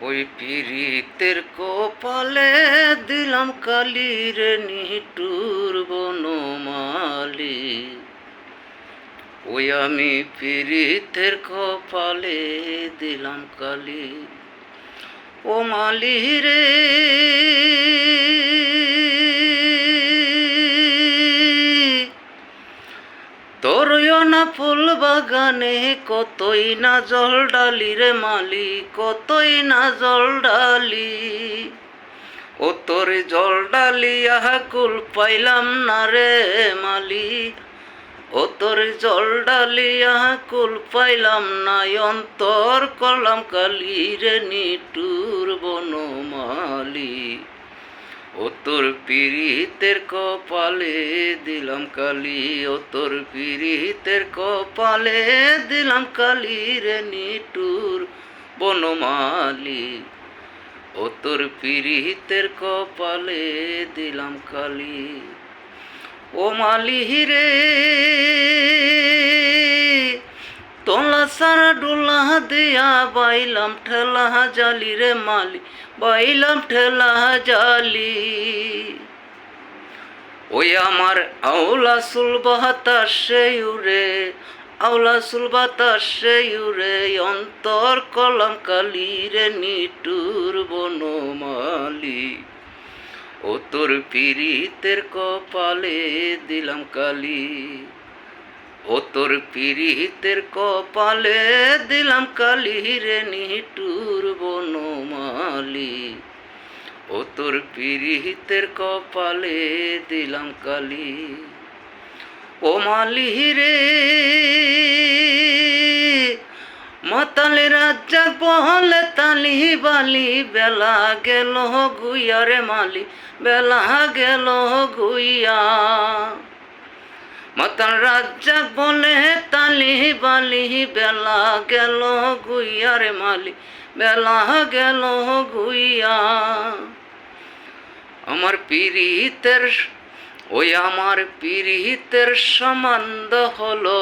ওই পীড়িতের কপালে দিলাম কালির নিটুর বনমালী। ওই আমি পীড়িতের কপালে দিলাম কালি। ও মালি রে তোরও না ফুল বাগানে কতই না জল ডালি রে মালি, কতই না জল ডালি। ও তোর জল ডালিয়া কুল পাইলাম না রে মালি, ও তোর জল ডালিয়া কুল পাইলাম না। অন্তর করলাম কালি রে নিটুর বনমালী। ও তোর পীড়িতের কপালে দিলাম কালি, ও তোর পীড়িতের কপালে দিলাম কালি রে নিটুর বনমালী। ও তোর পীড়িতের কপালে দিলাম কালি। ও মালি রে তোলা সারা ডোলা দিয়া বাইলাম ঠেলা জালি রে মালি, বাইলাম ঠেলা জালি। ওই আমার আওলা সুল বাতাসে উড়ে, আওলা সুল বাতাসে উড়ে। অন্তর কলম কালি রে নিটুর বনমালী। ও তোর পীড়িতের কপালে দিলাম কালি, ও তোর পীড়িতের কপালে দিলাম কালি রে নিটুর বনমালী। ও তোর পীড়িতের কপালে দিলাম কালি। ও মালি রে মাতালে রাজ্জাক বলে তালি বালি, বেলা গেল গুইয়া রে মালি, বেলা গেল গুইয়া। মাতাল রাজ্জাক বলে তালি বালি, বেলা গেল গুইয়া রে মালি, বেলা গেল গুইয়া। আমার পীড়িতের ওই আমার পীড়িতের সম্বন্ধ হলো